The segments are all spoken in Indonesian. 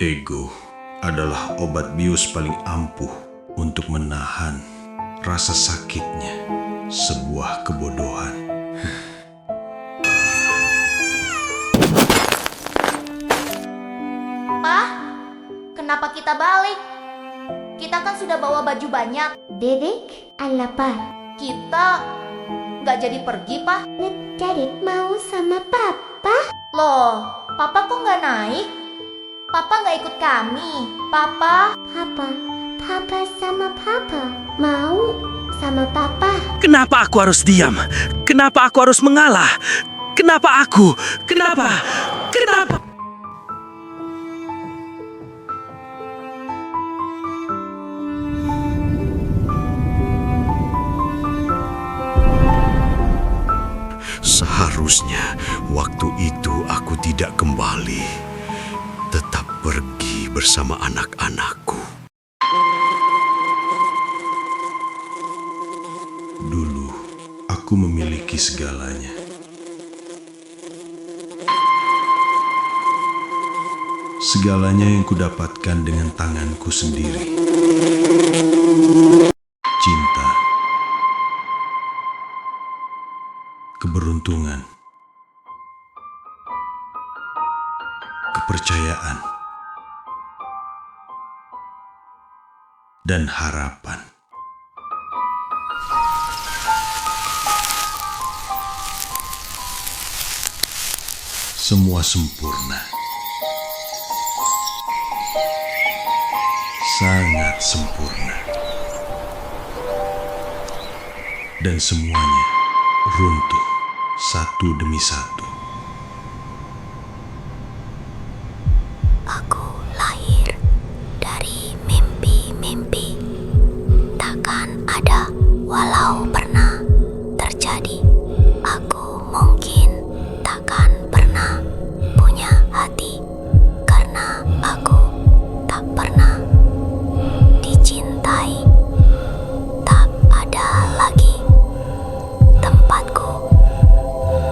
Ego adalah obat bius paling ampuh untuk menahan rasa sakitnya sebuah kebodohan. Pak, kenapa kita balik? Kita kan sudah bawa baju banyak. Dedek, apa? Kita nggak jadi pergi, Pak. Dedek mau sama papa? Loh, Papa kok nggak naik? Papa nggak ikut kami. Papa, Papa sama papa. Mau sama papa? Kenapa aku harus diam? Kenapa aku harus mengalah? Kenapa aku? Kenapa? Seharusnya waktu itu aku tidak kembali, tetap pergi bersama anak-anakku. Dulu aku memiliki segalanya. Segalanya yang kudapatkan dengan tanganku sendiri. Cinta, keberuntungan, kepercayaan, dan harapan. Semua sempurna. Sangat sempurna. Dan semuanya runtuh satu demi satu. Aku lahir dari mimpi-mimpi. Takkan ada walau pernah terjadi. Aku mungkin takkan pernah punya hati karena aku tak pernah dicintai. Tak ada lagi tempatku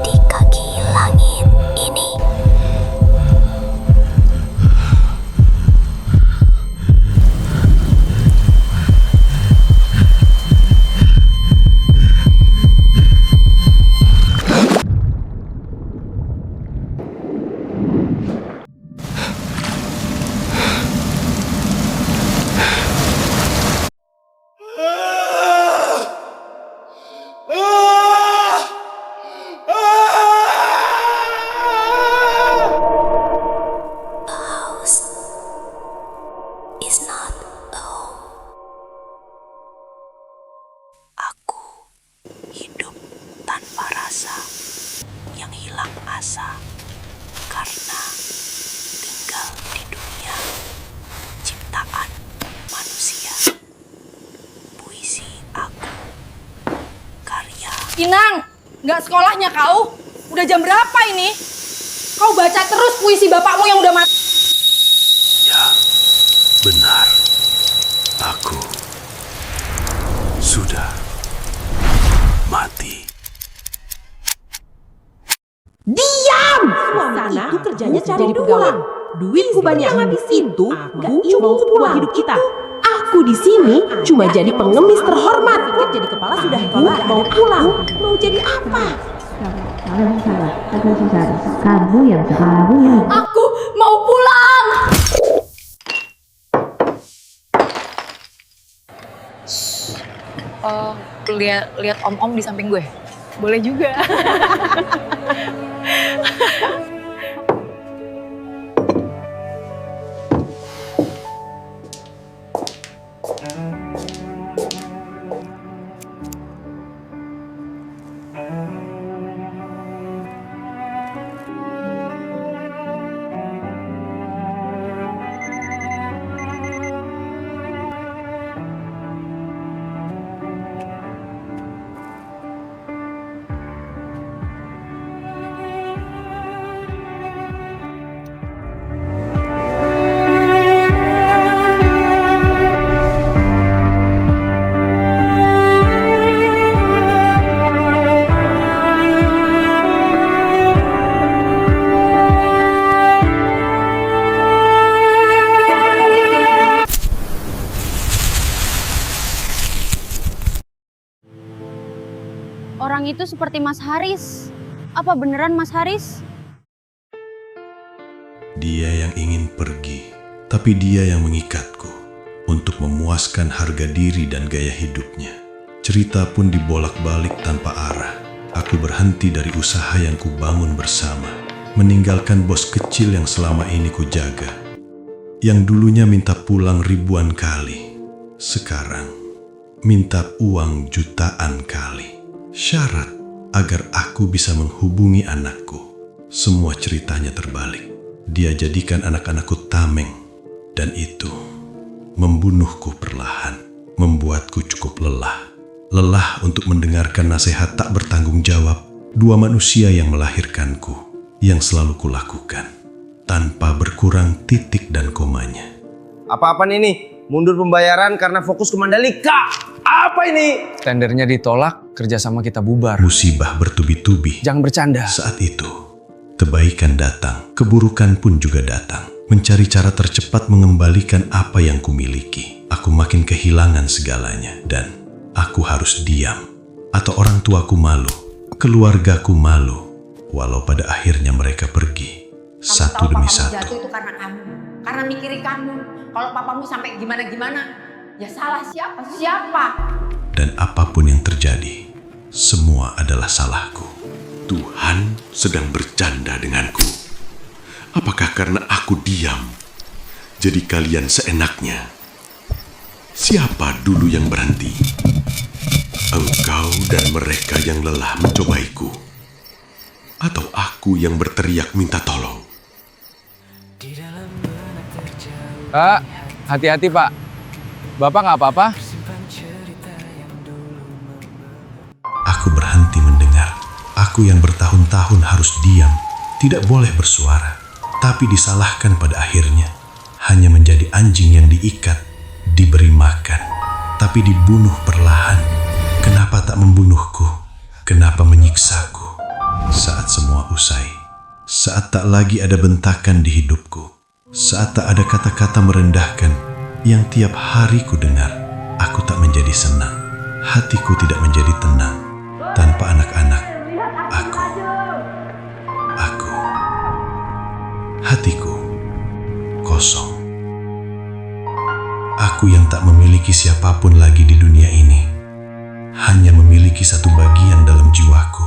di kaki langit ini. Is not a home. Aku hidup tanpa rasa, yang hilang asa karena tinggal di dunia ciptaan manusia. Puisi aku, karya. Inang, nggak sekolahnya kau? Udah jam berapa ini? Kau baca terus puisi bapakmu yang udah mati. Ya, benar. Aku sudah mati. Suami itu kerjanya cari uang. Duitku banyak. Yang habis itu nggak cukup buat hidup kita. Aku di sini cuma jadi pengemis terhormat. Jadi kepala sudah tua, mau pulang. Mau jadi apa? Kamu yang salah. Aku mau pulang. Lihat om-om di samping gue. Boleh juga. itu seperti Mas Haris. Apa beneran Mas Haris? Dia yang ingin pergi, tapi dia yang mengikatku untuk memuaskan harga diri dan gaya hidupnya. Cerita pun dibolak-balik tanpa arah. Aku berhenti dari usaha yang kubangun bersama, meninggalkan bos kecil yang selama ini kujaga, yang dulunya minta pulang ribuan kali, sekarang minta uang jutaan kali. Syarat agar aku bisa menghubungi anakku. Semua ceritanya terbalik. Dia jadikan anak-anakku tameng, dan itu membunuhku perlahan, membuatku cukup lelah. Lelah untuk mendengarkan nasihat tak bertanggung jawab dua manusia yang melahirkanku, yang selalu kulakukan tanpa berkurang titik dan komanya. Apa-apaan ini? Mundur pembayaran karena fokus ke Mandalika. Apa ini? Tendernya ditolak, kerjasama kita bubar. Musibah bertubi-tubi. Jangan bercanda. Saat itu, kebaikan datang, keburukan pun juga datang. Mencari cara tercepat mengembalikan apa yang kumiliki. Aku makin kehilangan segalanya dan aku harus diam. Atau orang tuaku malu, keluargaku malu. Walau pada akhirnya mereka pergi, satu demi satu. Jatuh itu karena kamu, karena mikirin kamu. Kalau papamu sampai gimana-gimana, ya salah siapa? Dan apapun yang terjadi, semua adalah salahku. Tuhan sedang bercanda denganku. Apakah karena aku diam, jadi kalian seenaknya? Siapa dulu yang berhenti? Engkau dan mereka yang lelah mencobaiku? Atau aku yang berteriak minta tolong? Pak, hati-hati Pak. Bapak nggak apa-apa? Aku berhenti mendengar. Aku yang bertahun-tahun harus diam, tidak boleh bersuara. Tapi disalahkan pada akhirnya. Hanya menjadi anjing yang diikat, diberi makan, tapi dibunuh perlahan. Kenapa tak membunuhku? Kenapa menyiksaku? Saat semua usai, saat tak lagi ada bentakan di hidupku, saat tak ada kata-kata merendahkan yang tiap hari ku dengar, aku tak menjadi senang. Hatiku tidak menjadi tenang tanpa anak-anak. Hatiku kosong. Aku yang tak memiliki siapapun lagi di dunia ini, hanya memiliki satu bagian dalam jiwaku.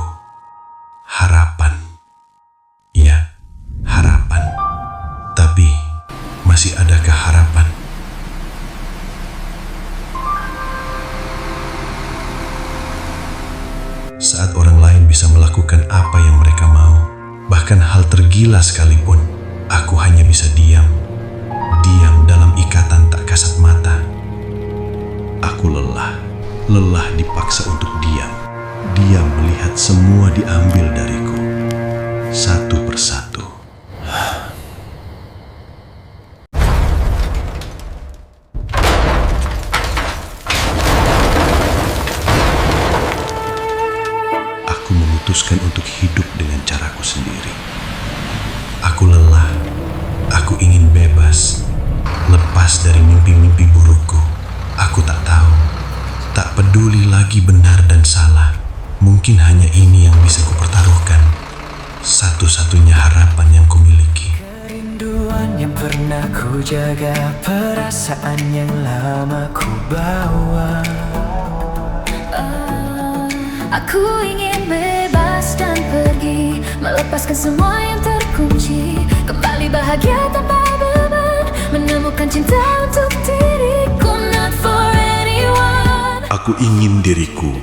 Harapan. Ya, harapan. Tapi, masih adakah harapan? Saat orang lain bisa melakukan apa yang mereka mau, bahkan hal tergila sekalipun, aku hanya bisa diam. Diam dalam ikatan tak kasat mata. Aku lelah. Lelah dipaksa untuk diam. Diam melihat semua diambil dariku, satu persatu. Aku memutuskan untuk hidup dengan caraku sendiri. Aku lelah. Aku ingin bebas, lepas dari mimpi-mimpi burukku. Aku tak tahu, tak peduli lagi benar dan salah. Mungkin hanya ini yang bisa kupertaruhkan, satu-satunya harapan yang kumiliki. Kerinduan yang pernah ku jaga, perasaan yang lama ku bawa. Aku ingin bebas dan pergi, melepaskan semua yang terkunci, kembali bahagia tanpa beban, menemukan cinta untuk diriku, not for anyone. Aku ingin diriku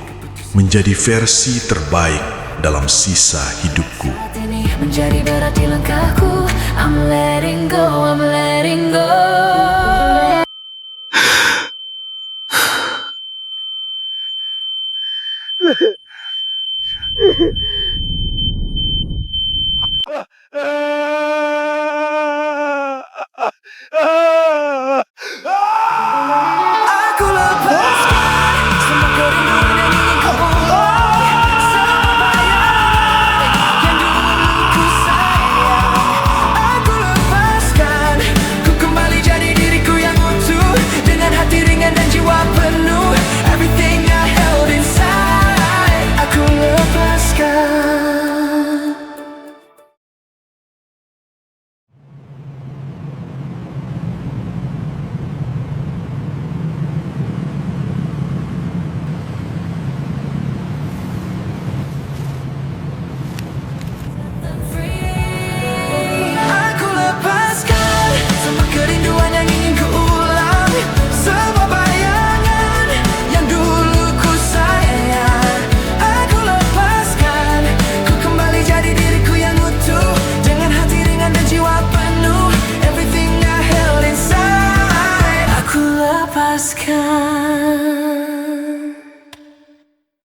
menjadi versi terbaik dalam sisa hidupku. Saat ini menjadi berat di langkahku, I'm letting go, I'm letting go.